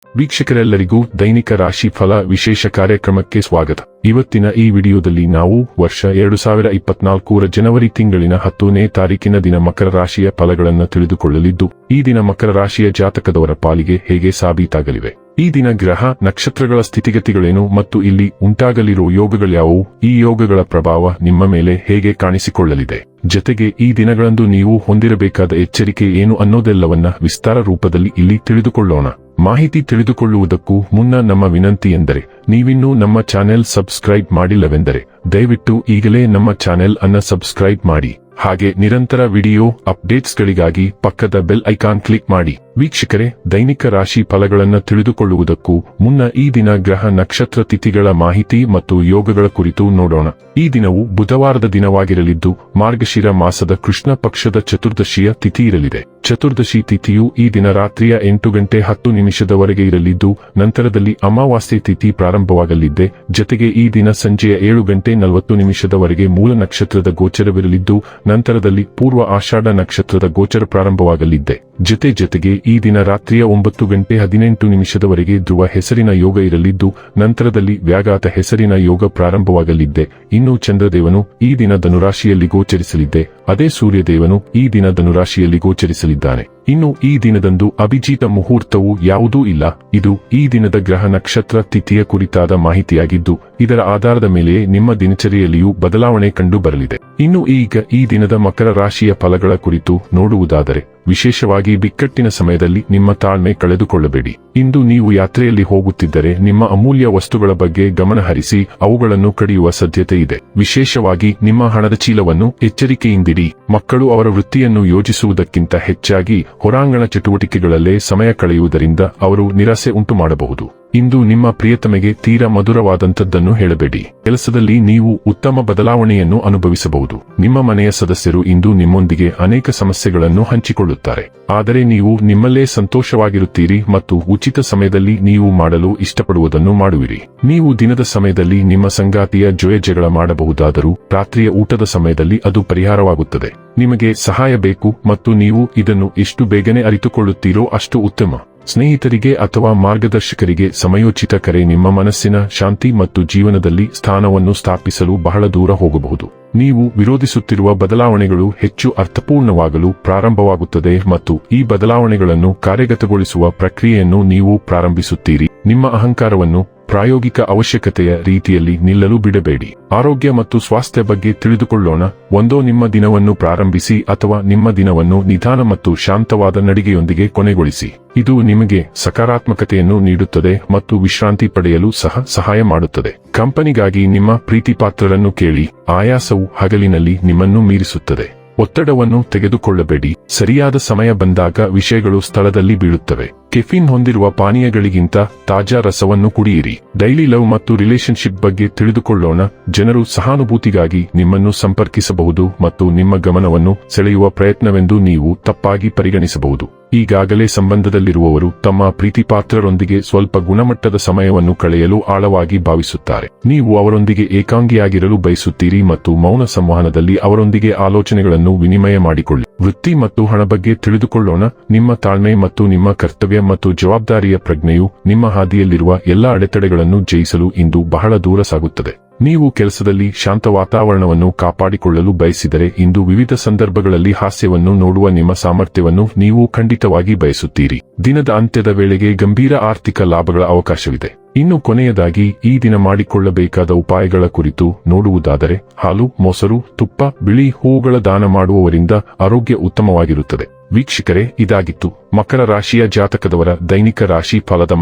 ವೀಕ್ಷಕರೆಲ್ಲರಿಗೂ ದೈನಿಕ ರಾಶಿ ಫಲ ವಿಶೇಷ ಕಾರ್ಯಕ್ರಮಕ್ಕೆ ಸ್ವಾಗತ. ಇವತ್ತಿನ ಈ ವಿಡಿಯೋದಲ್ಲಿ ನಾವು ವರ್ಷ 2024ರ ಜನವರಿ ತಿಂಗಳಿನ 10ನೇ ತಾರೀಕಿನ ದಿನ ಮಕರ ರಾಶಿಯ ಫಲಗಳನ್ನು ತಿಳಿದುಕೊಳ್ಳಲಿದ್ದು, ಈ ದಿನ ಮಕರ ರಾಶಿಯ ಜಾತಕದವರ ಪಾಲಿಗೆ ಹೇಗೆ ಸಾಬೀತಾಗಲಿವೆ, ಈ ದಿನ ಗ್ರಹ ನಕ್ಷತ್ರಗಳ ಸ್ಥಿತಿಗತಿಗಳೇನು ಮತ್ತು ಇಲ್ಲಿ ಉಂಟಾಗಲಿರುವ ಯೋಗಗಳ್ಯಾವುವು, ಈ ಯೋಗಗಳ ಪ್ರಭಾವ ನಿಮ್ಮ ಮೇಲೆ ಹೇಗೆ ಕಾಣಿಸಿಕೊಳ್ಳಲಿದೆ, ಜತೆಗೆ ಈ ದಿನಗಳಂದು ನೀವು ಹೊಂದಿರಬೇಕಾದ ಎಚ್ಚರಿಕೆ ಏನು ಅನ್ನೋದೆಲ್ಲವನ್ನ ವಿಸ್ತಾರ ರೂಪದಲ್ಲಿ ಇಲ್ಲಿ ತಿಳಿದುಕೊಳ್ಳೋಣ. ಮಾಹಿತಿ ತಿಳಿದುಕೊಳ್ಳುವುದಕ್ಕೂ ಮುನ್ನ ನಮ್ಮ ವಿನಂತಿ ಎಂದರೆ, ನೀವಿನ್ನೂ ನಮ್ಮ ಚಾನೆಲ್ ಸಬ್ಸ್ಕ್ರೈಬ್ ಮಾಡಿಲ್ಲವೆಂದರೆ ದಯವಿಟ್ಟು ಈಗಲೇ ನಮ್ಮ ಚಾನೆಲ್ ಅನ್ನ ಸಬ್ಸ್ಕ್ರೈಬ್ ಮಾಡಿ. ಹಾಗೆ ನಿರಂತರ ವಿಡಿಯೋ ಅಪ್ಡೇಟ್ಸ್ಗಳಿಗಾಗಿ ಪಕ್ಕದ ಬೆಲ್ ಐಕಾನ್ ಕ್ಲಿಕ್ ಮಾಡಿ. ವೀಕ್ಷಕರೇ, ದೈನಿಕ ರಾಶಿ ಫಲಗಳನ್ನು ತಿಳಿದುಕೊಳ್ಳುವುದಕ್ಕೂ ಮುನ್ನ ಈ ದಿನ ಗ್ರಹ ನಕ್ಷತ್ರ ತಿಥಿಗಳ ಮಾಹಿತಿ ಮತ್ತು ಯೋಗಗಳ ಕುರಿತು ನೋಡೋಣ. ಈ ದಿನವು ಬುಧವಾರದ ದಿನವಾಗಿರಲಿದ್ದು, ಮಾರ್ಗಶಿರ ಮಾಸದ ಕೃಷ್ಣ ಪಕ್ಷದ ಚತುರ್ದಶಿಯ ತಿಥಿ ಇರಲಿದೆ. ಚತುರ್ದಶಿ ತಿಥಿಯು ಈ ದಿನ ರಾತ್ರಿಯ 8:10 ಇರಲಿದ್ದು, ನಂತರದಲ್ಲಿ ಅಮಾವಾಸ್ಯೆ ತಿಥಿ ಪ್ರಾರಂಭವಾಗಲಿದೆ. ಜತೆಗೆ ಈ ದಿನ ಸಂಜೆಯ 7:40 ಮೂಲ ನಕ್ಷತ್ರದ ಗೋಚರವಿರಲಿದ್ದು, ನಂತರದಲ್ಲಿ ಪೂರ್ವ ಆಷಾಢ ನಕ್ಷತ್ರದ ಗೋಚರ ಪ್ರಾರಂಭವಾಗಲಿದೆ. ಜತೆಗೆ ಈ ದಿನ ರಾತ್ರಿಯ 9:18 ಧ್ರುವ ಹೆಸರಿನ ಯೋಗ ಇರಲಿದ್ದು, ನಂತರದಲ್ಲಿ ವ್ಯಾಘಾತ ಹೆಸರಿನ ಯೋಗ ಪ್ರಾರಂಭವಾಗಲಿದೆ. ಇನ್ನು ಚಂದ್ರದೇವನು ಈ ದಿನ ಧನುರಾಶಿಯಲ್ಲಿ ಗೋಚರಿಸಲಿದೆ. ಅದೇ ಸೂರ್ಯದೇವನು ಈ ದಿನ ಧನುರಾಶಿಯಲ್ಲಿ ಗೋಚರಿಸಲಿದ್ದಾನೆ. ಇನ್ನು ಈ ದಿನದಂದು ಅಭಿಜಿತ ಮುಹೂರ್ತವು ಯಾವುದೂ ಇಲ್ಲ. ಇದು ಈ ದಿನದ ಗ್ರಹ ನಕ್ಷತ್ರ ತಿಥಿಯ ಕುರಿತಾದ ಮಾಹಿತಿಯಾಗಿದ್ದು, ಇದರ ಆಧಾರದ ಮೇಲೆಯೇ ನಿಮ್ಮ ದಿನಚರಿಯಲ್ಲಿಯೂ ಬದಲಾವಣೆ ಕಂಡು ಬರಲಿದೆ. ಇನ್ನು ಈಗ ಈ ದಿನದ ಮಕರ ರಾಶಿಯ ಫಲಗಳ ಕುರಿತು ನೋಡುವುದಾದರೆ, ವಿಶೇಷವಾಗಿ ಬಿಕ್ಕಟ್ಟಿನ ಸಮಯದಲ್ಲಿ ನಿಮ್ಮ ತಾಳ್ಮೆ ಕಳೆದುಕೊಳ್ಳಬೇಡಿ. ಇಂದು ನೀವು ಯಾತ್ರೆಯಲ್ಲಿ ಹೋಗುತ್ತಿದ್ದರೆ ನಿಮ್ಮ ಅಮೂಲ್ಯ ವಸ್ತುಗಳ ಬಗ್ಗೆ ಗಮನ ಹರಿಸಿ ಅವುಗಳನ್ನು ಕಡಿಯುವ ಸಾಧ್ಯತೆ ಇದೆ. ವಿಶೇಷವಾಗಿ ನಿಮ್ಮ ಹಣದ ಚೀಲವನ್ನು ಎಚ್ಚರಿಕೆಯಿಂದಿಡಿ. ಮಕ್ಕಳು ಅವರ ವೃತ್ತಿಯನ್ನು ಯೋಜಿಸುವುದಕ್ಕಿಂತ ಹೆಚ್ಚಾಗಿ ಹೊರಾಂಗಣ ಚಟುವಟಿಕೆಗಳಲ್ಲೇ ಸಮಯ ಕಳೆಯುವುದರಿಂದ ಅವರು ನಿರಾಸೆ ಉಂಟು ಮಾಡಬಹುದು. ಇಂದು ನಿಮ್ಮ ಪ್ರಿಯತಮೆಗೆ ತೀರಾ ಮಧುರವಾದಂಥದ್ದನ್ನು ಹೇಳಬೇಡಿ. ಕೆಲಸದಲ್ಲಿ ನೀವು ಉತ್ತಮ ಬದಲಾವಣೆಯನ್ನು ಅನುಭವಿಸಬಹುದು. ನಿಮ್ಮ ಮನೆಯ ಸದಸ್ಯರು ಇಂದು ನಿಮ್ಮೊಂದಿಗೆ ಅನೇಕ ಸಮಸ್ಯೆಗಳನ್ನು ಹಂಚಿಕೊಳ್ಳುತ್ತಾರೆ. ಆದರೆ ನೀವು ನಿಮ್ಮಲ್ಲೇ ಸಂತೋಷವಾಗಿರುತ್ತೀರಿ ಮತ್ತು ಉಚಿತ ಸಮಯದಲ್ಲಿ ನೀವು ಮಾಡಲು ಇಷ್ಟಪಡುವುದನ್ನು ಮಾಡುವಿರಿ. ನೀವು ದಿನದ ಸಮಯದಲ್ಲಿ ನಿಮ್ಮ ಸಂಗಾತಿಯ ಜೊತೆ ಮಾಡಬಹುದಾದರೂ ರಾತ್ರಿಯ ಊಟದ ಸಮಯದಲ್ಲಿ ಅದು ಪರಿಹಾರವಾಗುತ್ತದೆ. ನಿಮಗೆ ಸಹಾಯ ಬೇಕು ಮತ್ತು ನೀವು ಇದನ್ನು ಎಷ್ಟು ಬೇಗನೆ ಅರಿತುಕೊಳ್ಳುತ್ತೀರೋ ಅಷ್ಟು ಉತ್ತಮ. ಸ್ನೇಹಿತರಿಗೆ ಅಥವಾ ಮಾರ್ಗದರ್ಶಕರಿಗೆ ಸಮಯೋಚಿತ ಕರೆ ನಿಮ್ಮ ಮನಸ್ಸಿನ ಶಾಂತಿ ಮತ್ತು ಜೀವನದಲ್ಲಿ ಸ್ಥಾನವನ್ನು ಸ್ಥಾಪಿಸಲು ಬಹಳ ದೂರ ಹೋಗಬಹುದು. ನೀವು ವಿರೋಧಿಸುತ್ತಿರುವ ಬದಲಾವಣೆಗಳು ಹೆಚ್ಚು ಅರ್ಥಪೂರ್ಣವಾಗಲು ಪ್ರಾರಂಭವಾಗುತ್ತದೆ ಮತ್ತು ಈ ಬದಲಾವಣೆಗಳನ್ನು ಕಾರ್ಯಗತಗೊಳಿಸುವ ಪ್ರಕ್ರಿಯೆಯನ್ನು ನೀವು ಪ್ರಾರಂಭಿಸುತ್ತೀರಿ. ನಿಮ್ಮ ಅಹಂಕಾರವನ್ನು ಪ್ರಾಯೋಗಿಕ ಅವಶ್ಯಕತೆಯ ರೀತಿಯಲ್ಲಿ ನಿಲ್ಲಲು ಬಿಡಬೇಡಿ. ಆರೋಗ್ಯ ಮತ್ತು ಸ್ವಾಸ್ಥ್ಯ ಬಗ್ಗೆ ತಿಳಿದುಕೊಳ್ಳೋಣ. ಒಂದೋ ನಿಮ್ಮ ದಿನವನ್ನು ಪ್ರಾರಂಭಿಸಿ ಅಥವಾ ನಿಮ್ಮ ದಿನವನ್ನು ನಿಧಾನ ಮತ್ತು ಶಾಂತವಾದ ನಡಿಗೆಯೊಂದಿಗೆ ಕೊನೆಗೊಳಿಸಿ. ಇದು ನಿಮಗೆ ಸಕಾರಾತ್ಮಕತೆಯನ್ನು ನೀಡುತ್ತದೆ ಮತ್ತು ವಿಶ್ರಾಂತಿ ಪಡೆಯಲು ಸಹ ಸಹಾಯ ಮಾಡುತ್ತದೆ. ಕಂಪನಿಗಾಗಿ ನಿಮ್ಮ ಪ್ರೀತಿಪಾತ್ರರನ್ನು ಕೇಳಿ. ಆಯಾಸವು ಹಗಲಿನಲ್ಲಿ ನಿಮ್ಮನ್ನು ಮೀರಿಸುತ್ತದೆ. ಒತ್ತಡವನ್ನು ತೆಗೆದುಕೊಳ್ಳಬೇಡಿ. ಸರಿಯಾದ ಸಮಯ ಬಂದಾಗ ವಿಷಯಗಳು ಸ್ಥಳದಲ್ಲಿ ಬೀಳುತ್ತವೆ. ಕೆಫಿನ್ ಹೊಂದಿರುವ ಪಾನೀಯಗಳಿಗಿಂತ ತಾಜಾ ರಸವನ್ನು ಕುಡಿಯಿರಿ. ಡೈಲಿ ಲವ್ ಮತ್ತು ರಿಲೇಶನ್ಶಿಪ್ ಬಗ್ಗೆ ತಿಳಿದುಕೊಳ್ಳೋಣ. ಜನರು ಸಹಾನುಭೂತಿಗಾಗಿ ನಿಮ್ಮನ್ನು ಸಂಪರ್ಕಿಸಬಹುದು ಮತ್ತು ನಿಮ್ಮ ಗಮನವನ್ನು ಸೆಳೆಯುವ ಪ್ರಯತ್ನವೆಂದು ನೀವು ತಪ್ಪಾಗಿ ಪರಿಗಣಿಸಬಹುದು. ಈಗಾಗಲೇ ಸಂಬಂಧದಲ್ಲಿರುವವರು ತಮ್ಮ ಪ್ರೀತಿಪಾತ್ರರೊಂದಿಗೆ ಸ್ವಲ್ಪ ಗುಣಮಟ್ಟದ ಸಮಯವನ್ನು ಕಳೆಯಲು ಆಳವಾಗಿ ಭಾವಿಸುತ್ತಾರೆ. ನೀವು ಅವರೊಂದಿಗೆ ಏಕಾಂಗಿಯಾಗಿರಲು ಬಯಸುತ್ತೀರಿ ಮತ್ತು ಮೌನ ಸಂವಹನದಲ್ಲಿ ಅವರೊಂದಿಗೆ ಆಲೋಚನೆಗಳನ್ನು ವಿನಿಮಯ ಮಾಡಿಕೊಳ್ಳಿ. ವೃತ್ತಿ ಮತ್ತು ಹಣ ಬಗ್ಗೆ ತಿಳಿದುಕೊಳ್ಳೋಣ. ನಿಮ್ಮ ತಾಳ್ಮೆ ಮತ್ತು ನಿಮ್ಮ ಕರ್ತವ್ಯ ಮತ್ತು ಜವಾಬ್ದಾರಿಯ ಪ್ರಜ್ಞೆಯು ನಿಮ್ಮ ಹಾದಿಯಲ್ಲಿರುವ ಎಲ್ಲಾ ಅಡೆತಡೆಗಳನ್ನು ಜಯಿಸಲು ಇಂದು ಬಹಳ ದೂರ ಸಾಗುತ್ತದೆ. ನೀವು ಕೆಲಸದಲ್ಲಿ ಶಾಂತ ವಾತಾವರಣವನ್ನು ಕಾಪಾಡಿಕೊಳ್ಳಲು ಬಯಸಿದರೆ ಇಂದು ವಿವಿಧ ಸಂದರ್ಭಗಳಲ್ಲಿ ಹಾಸ್ಯವನ್ನು ನೋಡುವ ನಿಮ್ಮ ಸಾಮರ್ಥ್ಯವನ್ನು ನೀವು ಖಂಡಿತವಾಗಿ ಬಯಸುತ್ತೀರಿ. ದಿನದ ಅಂತ್ಯದ ವೇಳೆಗೆ ಗಂಭೀರ ಆರ್ಥಿಕ ಲಾಭಗಳ ಅವಕಾಶವಿದೆ. ಇನ್ನು ಕೊನೆಯದಾಗಿ ಈ ದಿನ ಮಾಡಿಕೊಳ್ಳಬೇಕಾದ ಉಪಾಯಗಳ ಕುರಿತು ನೋಡುವುದಾದರೆ, ಹಾಲು, ಮೊಸರು, ತುಪ್ಪ, ಬಿಳಿ ಹೂವುಗಳ ದಾನ ಮಾಡುವವರಿಂದ ಆರೋಗ್ಯ ಉತ್ತಮವಾಗಿರುತ್ತದೆ. ವೀಕ್ಷಕರೇ, ಇದಾಗಿತ್ತು ಮಕರ ರಾಶಿಯ ಜಾತಕದವರ ದೈನಿಕ ರಾಶಿ ಫಲದ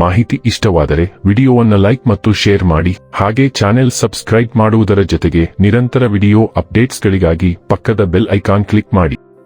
ಮಾಹಿತಿ ಇಷ್ಟವಾದರೆ ವಿಡಿಯೋವನ್ನು ಲೈಕ್ ಮತ್ತು ಶೇರ್ ಮಾಡಿ. ಹಾಗೆ ಚಾನೆಲ್ ಸಬ್ಸ್ಕ್ರೈಬ್ ಮಾಡುವುದರ ಜೊತೆಗೆ ನಿರಂತರ ವಿಡಿಯೋ ಅಪ್ಡೇಟ್ಸ್ಗಳಿಗಾಗಿ ಪಕ್ಕದ ಬೆಲ್ ಐಕಾನ್ ಕ್ಲಿಕ್ ಮಾಡಿ.